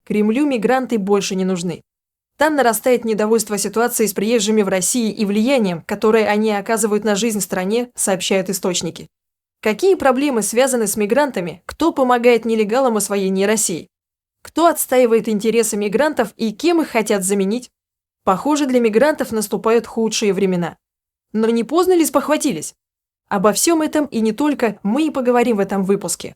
Кремлю мигранты больше не нужны. Там нарастает недовольство ситуацией с приезжими в России и влиянием, которое они оказывают на жизнь в стране, сообщают источники. Какие проблемы связаны с мигрантами, кто помогает нелегалам в освоении России? Кто отстаивает интересы мигрантов и кем их хотят заменить? Похоже, для мигрантов наступают худшие времена. Но не поздно ли спохватились? Обо всем этом и не только мы и поговорим в этом выпуске.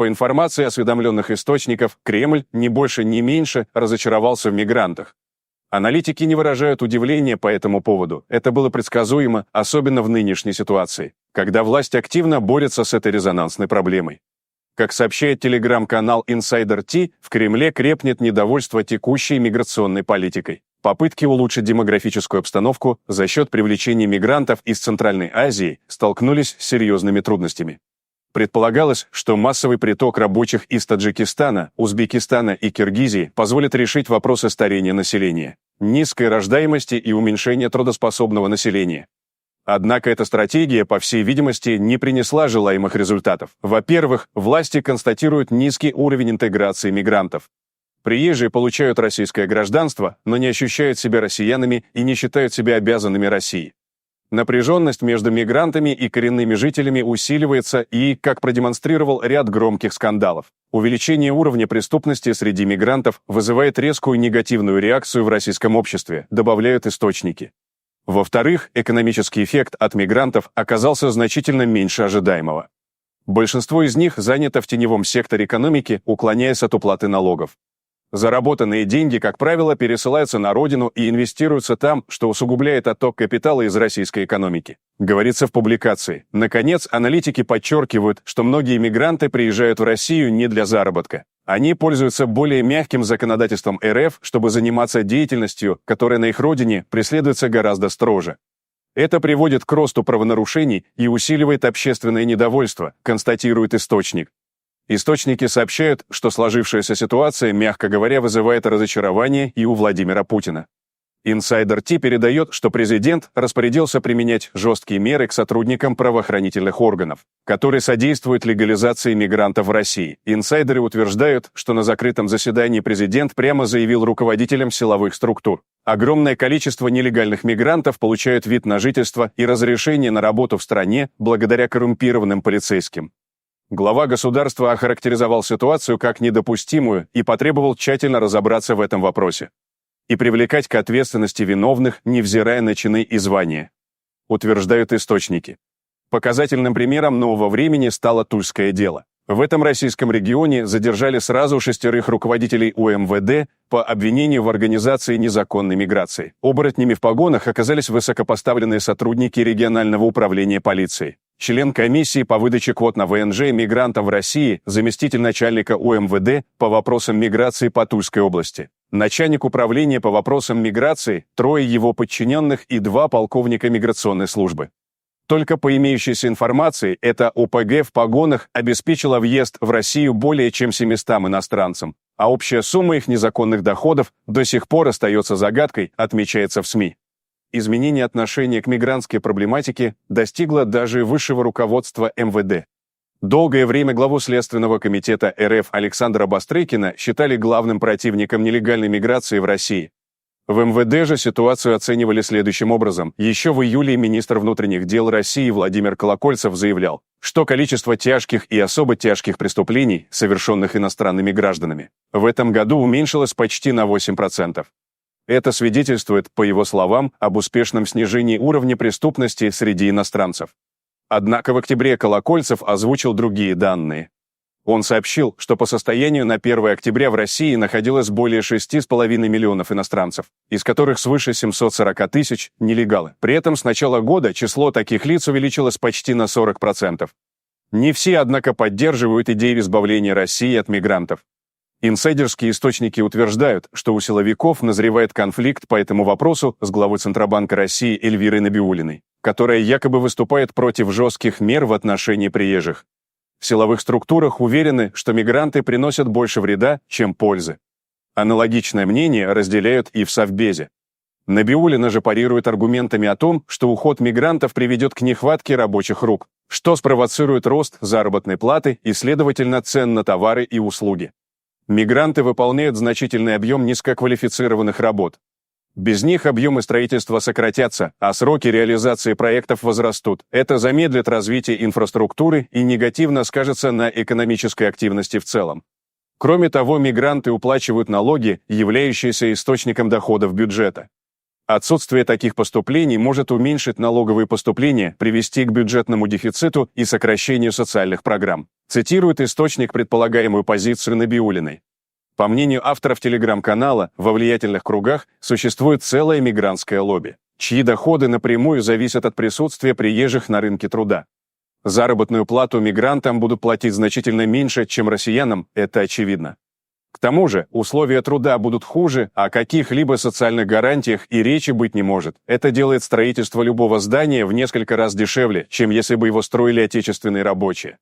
По информации осведомленных источников, Кремль ни больше ни меньше разочаровался в мигрантах. Аналитики не выражают удивления по этому поводу. Это было предсказуемо, особенно в нынешней ситуации, когда власть активно борется с этой резонансной проблемой. Как сообщает телеграм-канал Insider Tea, в Кремле крепнет недовольство текущей миграционной политикой. Попытки улучшить демографическую обстановку за счет привлечения мигрантов из Центральной Азии столкнулись с серьезными трудностями. Предполагалось, что массовый приток рабочих из Таджикистана, Узбекистана и Киргизии позволит решить вопросы старения населения, низкой рождаемости и уменьшения трудоспособного населения. Однако эта стратегия, по всей видимости, не принесла желаемых результатов. Во-первых, власти констатируют низкий уровень интеграции мигрантов. Приезжие получают российское гражданство, но не ощущают себя россиянами и не считают себя обязанными России. Напряженность между мигрантами и коренными жителями усиливается и, как продемонстрировал ряд громких скандалов, увеличение уровня преступности среди мигрантов вызывает резкую негативную реакцию в российском обществе, добавляют источники. Во-вторых, экономический эффект от мигрантов оказался значительно меньше ожидаемого. Большинство из них занято в теневом секторе экономики, уклоняясь от уплаты налогов. Заработанные деньги, как правило, пересылаются на родину и инвестируются там, что усугубляет отток капитала из российской экономики. Говорится в публикации. Наконец, аналитики подчеркивают, что многие мигранты приезжают в Россию не для заработка. Они пользуются более мягким законодательством РФ, чтобы заниматься деятельностью, которая на их родине преследуется гораздо строже. Это приводит к росту правонарушений и усиливает общественное недовольство, констатирует источник. Источники сообщают, что сложившаяся ситуация, мягко говоря, вызывает разочарование и у Владимира Путина. Insider Tea передает, что президент распорядился применять жесткие меры к сотрудникам правоохранительных органов, которые содействуют легализации мигрантов в России. Инсайдеры утверждают, что на закрытом заседании президент прямо заявил руководителям силовых структур: огромное количество нелегальных мигрантов получают вид на жительство и разрешение на работу в стране благодаря коррумпированным полицейским. Глава государства охарактеризовал ситуацию как недопустимую и потребовал тщательно разобраться в этом вопросе и привлекать к ответственности виновных, невзирая на чины и звания, утверждают источники. Показательным примером нового времени стало Тульское дело. В этом российском регионе задержали сразу 6 руководителей УМВД по обвинению в организации незаконной миграции. Оборотнями в погонах оказались высокопоставленные сотрудники регионального управления полиции. Член комиссии по выдаче квот на ВНЖ мигрантов в России, заместитель начальника УМВД по вопросам миграции по Тульской области. Начальник управления по вопросам миграции, 3 его подчиненных и 2 полковника миграционной службы. Только по имеющейся информации, эта ОПГ в погонах обеспечила въезд в Россию более чем 700 иностранцам, а общая сумма их незаконных доходов до сих пор остается загадкой, отмечается в СМИ. Изменение отношения к мигрантской проблематике достигло даже высшего руководства МВД. Долгое время главу Следственного комитета РФ Александра Бастрыкина считали главным противником нелегальной миграции в России. В МВД же ситуацию оценивали следующим образом. Еще в июле министр внутренних дел России Владимир Колокольцев заявлял, что количество тяжких и особо тяжких преступлений, совершенных иностранными гражданами, в этом году уменьшилось почти на 8%. Это свидетельствует, по его словам, об успешном снижении уровня преступности среди иностранцев. Однако в октябре Колокольцев озвучил другие данные. Он сообщил, что по состоянию на 1 октября в России находилось более 6,5 миллионов иностранцев, из которых свыше 740 тысяч – нелегалы. При этом с начала года число таких лиц увеличилось почти на 40%. Не все, однако, поддерживают идею избавления России от мигрантов. Инсайдерские источники утверждают, что у силовиков назревает конфликт по этому вопросу с главой Центробанка России Эльвирой Набиуллиной, которая якобы выступает против жестких мер в отношении приезжих. В силовых структурах уверены, что мигранты приносят больше вреда, чем пользы. Аналогичное мнение разделяют и в Совбезе. Набиуллина же парирует аргументами о том, что уход мигрантов приведет к нехватке рабочих рук, что спровоцирует рост заработной платы и, следовательно, цен на товары и услуги. Мигранты выполняют значительный объем низкоквалифицированных работ. Без них объемы строительства сократятся, а сроки реализации проектов возрастут. Это замедлит развитие инфраструктуры и негативно скажется на экономической активности в целом. Кроме того, мигранты уплачивают налоги, являющиеся источником доходов бюджета. Отсутствие таких поступлений может уменьшить налоговые поступления, привести к бюджетному дефициту и сокращению социальных программ. Цитирует источник предполагаемую позицию Набиуллиной. По мнению авторов телеграм-канала, во влиятельных кругах существует целое мигрантское лобби, чьи доходы напрямую зависят от присутствия приезжих на рынке труда. Заработную плату мигрантам будут платить значительно меньше, чем россиянам, это очевидно. К тому же, условия труда будут хуже, о каких-либо социальных гарантиях и речи быть не может. Это делает строительство любого здания в несколько раз дешевле, чем если бы его строили отечественные рабочие.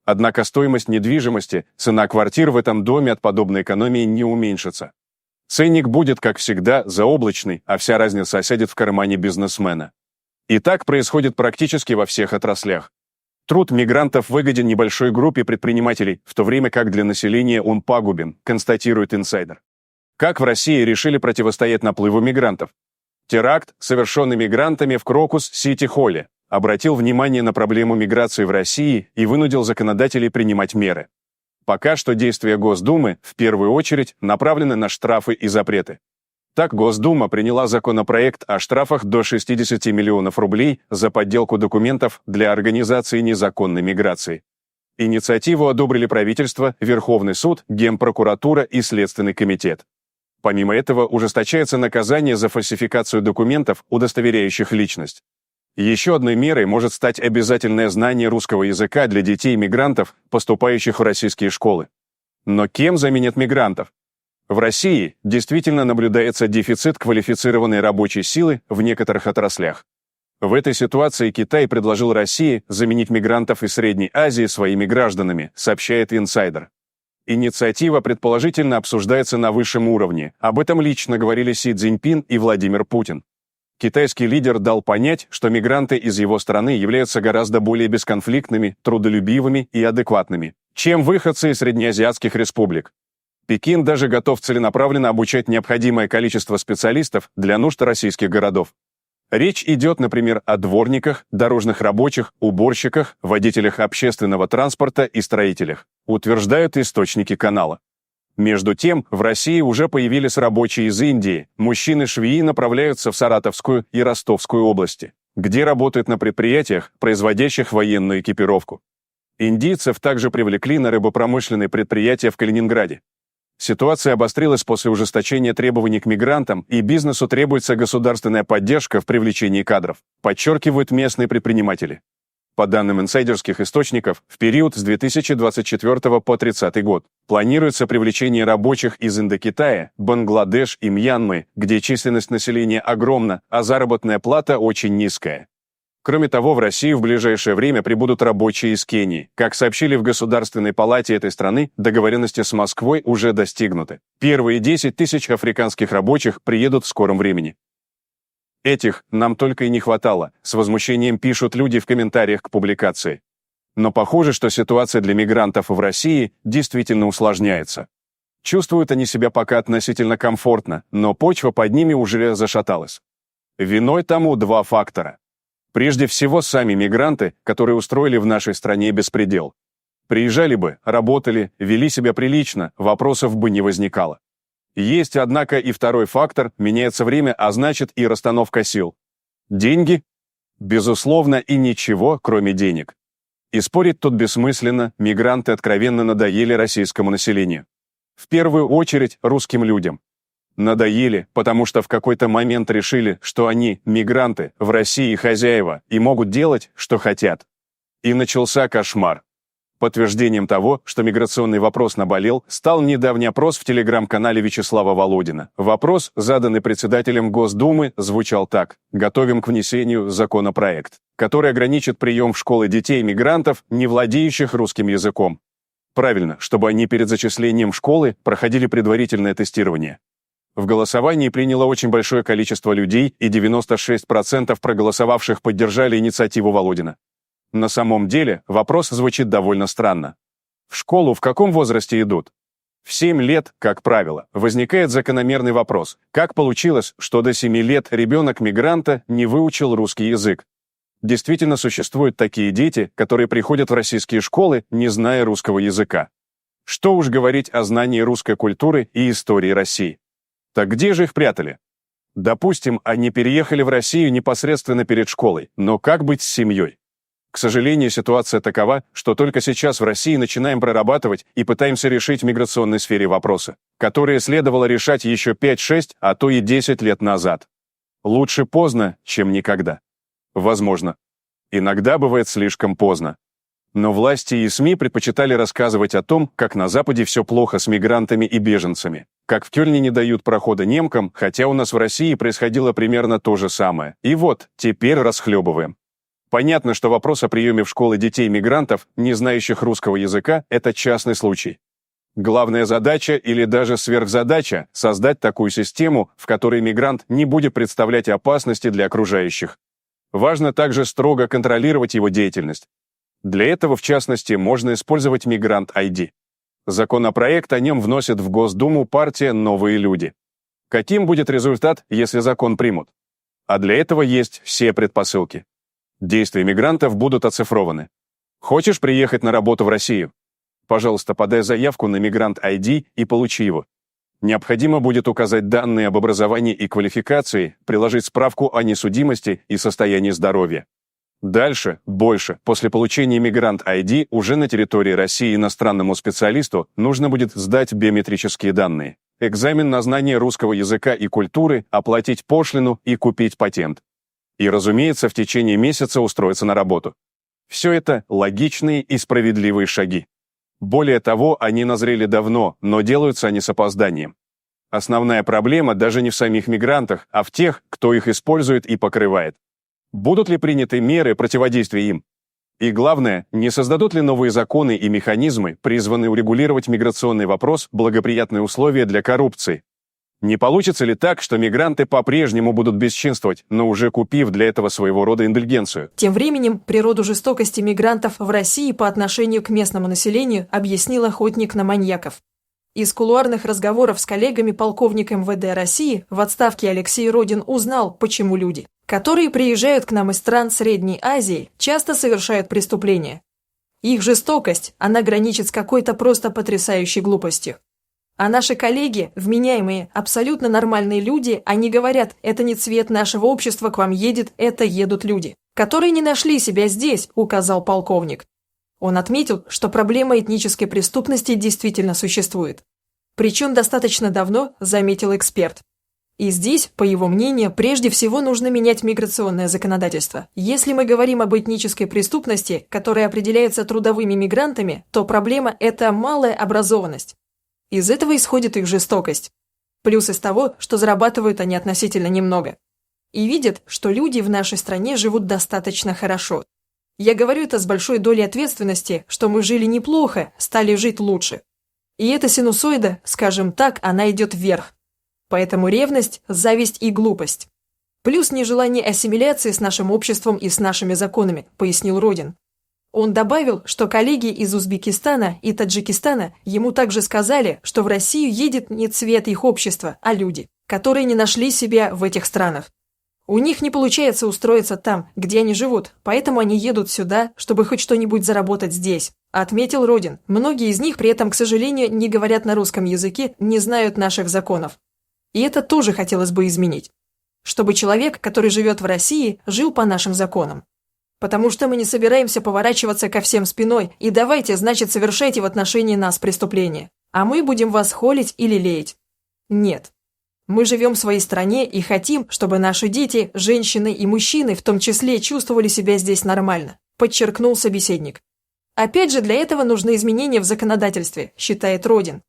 Однако стоимость недвижимости, цена квартир в этом доме от подобной экономии не уменьшится. Ценник будет, как всегда, заоблачный, а вся разница осядет в кармане бизнесмена. И так происходит практически во всех отраслях. Труд мигрантов выгоден небольшой группе предпринимателей, в то время как для населения он пагубен, констатирует инсайдер. Как в России решили противостоять наплыву мигрантов? Теракт, совершенный мигрантами в Крокус-Сити-Холле, обратил внимание на проблему миграции в России и вынудил законодателей принимать меры. Пока что действия Госдумы, в первую очередь, направлены на штрафы и запреты. Так, Госдума приняла законопроект о штрафах до 60 миллионов рублей за подделку документов для организации незаконной миграции. Инициативу одобрили правительство, Верховный суд, Генпрокуратура и Следственный комитет. Помимо этого, ужесточается наказание за фальсификацию документов, удостоверяющих личность. Еще одной мерой может стать обязательное знание русского языка для детей-мигрантов, поступающих в российские школы. Но кем заменят мигрантов? В России действительно наблюдается дефицит квалифицированной рабочей силы в некоторых отраслях. В этой ситуации Китай предложил России заменить мигрантов из Средней Азии своими гражданами, сообщает инсайдер. Инициатива предположительно обсуждается на высшем уровне. Об этом лично говорили Си Цзиньпин и Владимир Путин. Китайский лидер дал понять, что мигранты из его страны являются гораздо более бесконфликтными, трудолюбивыми и адекватными, чем выходцы из среднеазиатских республик. Пекин даже готов целенаправленно обучать необходимое количество специалистов для нужд российских городов. Речь идет, например, о дворниках, дорожных рабочих, уборщиках, водителях общественного транспорта и строителях, утверждают источники канала. Между тем, в России уже появились рабочие из Индии. Мужчины-швеи направляются в Саратовскую и Ростовскую области, где работают на предприятиях, производящих военную экипировку. Индийцев также привлекли на рыбопромышленные предприятия в Калининграде. Ситуация обострилась после ужесточения требований к мигрантам, и бизнесу требуется государственная поддержка в привлечении кадров, подчеркивают местные предприниматели. По данным инсайдерских источников, в период с 2024 по 2030 год планируется привлечение рабочих из Индокитая, Бангладеш и Мьянмы, где численность населения огромна, а заработная плата очень низкая. Кроме того, в Россию в ближайшее время прибудут рабочие из Кении. Как сообщили в Государственной палате этой страны, договоренности с Москвой уже достигнуты. Первые 10 тысяч африканских рабочих приедут в скором времени. Этих нам только и не хватало, с возмущением пишут люди в комментариях к публикации. Но похоже, что ситуация для мигрантов в России действительно усложняется. Чувствуют они себя пока относительно комфортно, но почва под ними уже зашаталась. Виной тому два фактора. Прежде всего, сами мигранты, которые устроили в нашей стране беспредел. Приезжали бы, работали, вели себя прилично, вопросов бы не возникало. Есть, однако, и второй фактор, меняется время, а значит и расстановка сил. Деньги? Безусловно, и ничего, кроме денег. И спорить тут бессмысленно, мигранты откровенно надоели российскому населению. В первую очередь русским людям. Надоели, потому что в какой-то момент решили, что они, мигранты, в России хозяева и могут делать, что хотят. И начался кошмар. Подтверждением того, что миграционный вопрос наболел, стал недавний опрос в телеграм-канале Вячеслава Володина. Вопрос, заданный председателем Госдумы, звучал так: готовим к внесению законопроект, который ограничит прием в школы детей-мигрантов, не владеющих русским языком. Правильно, чтобы они перед зачислением в школы проходили предварительное тестирование. В голосовании приняло очень большое количество людей, и 96% проголосовавших поддержали инициативу Володина. На самом деле, вопрос звучит довольно странно. В школу в каком возрасте идут? В 7 лет, как правило, возникает закономерный вопрос: как получилось, что до 7 лет ребенок мигранта не выучил русский язык? Действительно существуют такие дети, которые приходят в российские школы, не зная русского языка. Что уж говорить о знании русской культуры и истории России. Так где же их прятали? Допустим, они переехали в Россию непосредственно перед школой, но как быть с семьей? К сожалению, ситуация такова, что только сейчас в России начинаем прорабатывать и пытаемся решить в миграционной сфере вопросы, которые следовало решать еще 5-6, а то и 10 лет назад. Лучше поздно, чем никогда. Возможно. Иногда бывает слишком поздно. Но власти и СМИ предпочитали рассказывать о том, как на Западе все плохо с мигрантами и беженцами, как в Кёльне не дают прохода немкам, хотя у нас в России происходило примерно то же самое. И вот, теперь расхлебываем. Понятно, что вопрос о приеме в школы детей-мигрантов, не знающих русского языка, это частный случай. Главная задача или даже сверхзадача – создать такую систему, в которой мигрант не будет представлять опасности для окружающих. Важно также строго контролировать его деятельность. Для этого, в частности, можно использовать Мигрант ID. Законопроект о нем вносит в Госдуму партия «Новые люди». Каким будет результат, если закон примут? А для этого есть все предпосылки. Действия мигрантов будут оцифрованы. Хочешь приехать на работу в Россию? Пожалуйста, подай заявку на Мигрант ID и получи его. Необходимо будет указать данные об образовании и квалификации, приложить справку о несудимости и состоянии здоровья. Дальше, больше, после получения Мигрант ID уже на территории России иностранному специалисту нужно будет сдать биометрические данные, экзамен на знание русского языка и культуры, оплатить пошлину и купить патент. И, разумеется, в течение месяца устроиться на работу. Все это логичные и справедливые шаги. Более того, они назрели давно, но делаются они с опозданием. Основная проблема даже не в самих мигрантах, а в тех, кто их использует и покрывает. Будут ли приняты меры противодействия им? И главное, не создадут ли новые законы и механизмы, призванные урегулировать миграционный вопрос, благоприятные условия для коррупции? Не получится ли так, что мигранты по-прежнему будут бесчинствовать, но уже купив для этого своего рода индульгенцию? Тем временем природу жестокости мигрантов в России по отношению к местному населению объяснил охотник на маньяков. Из кулуарных разговоров с коллегами полковник МВД России в отставке Алексей Родин узнал, почему люди, которые приезжают к нам из стран Средней Азии, часто совершают преступления. Их жестокость, она граничит с какой-то просто потрясающей глупостью. А наши коллеги, вменяемые, абсолютно нормальные люди, они говорят, это не цвет нашего общества к вам едет, это едут люди, которые не нашли себя здесь, указал полковник. Он отметил, что проблема этнической преступности действительно существует. Причем достаточно давно, заметил эксперт. И здесь, по его мнению, прежде всего нужно менять миграционное законодательство. Если мы говорим об этнической преступности, которая определяется трудовыми мигрантами, то проблема – это малая образованность. Из этого исходит их жестокость. Плюс из того, что зарабатывают они относительно немного. И видят, что люди в нашей стране живут достаточно хорошо. Я говорю это с большой долей ответственности, что мы жили неплохо, стали жить лучше. И эта синусоида, скажем так, она идет вверх. Поэтому ревность, зависть и глупость. Плюс нежелание ассимиляции с нашим обществом и с нашими законами, пояснил Родин. Он добавил, что коллеги из Узбекистана и Таджикистана ему также сказали, что в Россию едет не цвет их общества, а люди, которые не нашли себя в этих странах. У них не получается устроиться там, где они живут, поэтому они едут сюда, чтобы хоть что-нибудь заработать здесь, отметил Родин. Многие из них при этом, к сожалению, не говорят на русском языке, не знают наших законов. И это тоже хотелось бы изменить. Чтобы человек, который живет в России, жил по нашим законам. Потому что мы не собираемся поворачиваться ко всем спиной и давайте, значит, совершайте в отношении нас преступления, а мы будем вас холить или леять. Нет. Мы живем в своей стране и хотим, чтобы наши дети, женщины и мужчины в том числе чувствовали себя здесь нормально, подчеркнул собеседник. Опять же, для этого нужны изменения в законодательстве, считает Родин.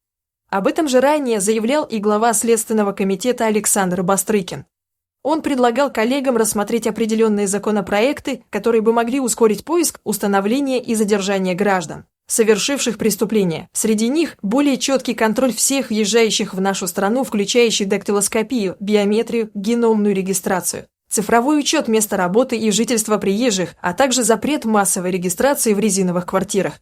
Об этом же ранее заявлял и глава Следственного комитета Александр Бастрыкин. Он предлагал коллегам рассмотреть определенные законопроекты, которые бы могли ускорить поиск, установление и задержание граждан, совершивших преступления. Среди них более четкий контроль всех въезжающих в нашу страну, включающий дактилоскопию, биометрию, геномную регистрацию, цифровой учет места работы и жительства приезжих, а также запрет массовой регистрации в резиновых квартирах.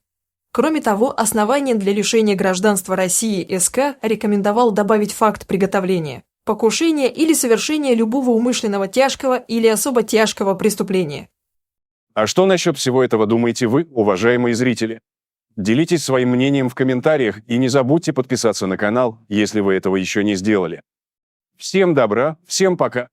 Кроме того, основанием для лишения гражданства России СК рекомендовал добавить факт приготовления, покушения или совершения любого умышленного тяжкого или особо тяжкого преступления. А что насчет всего этого думаете вы, уважаемые зрители? Делитесь своим мнением в комментариях и не забудьте подписаться на канал, если вы этого еще не сделали. Всем добра, всем пока!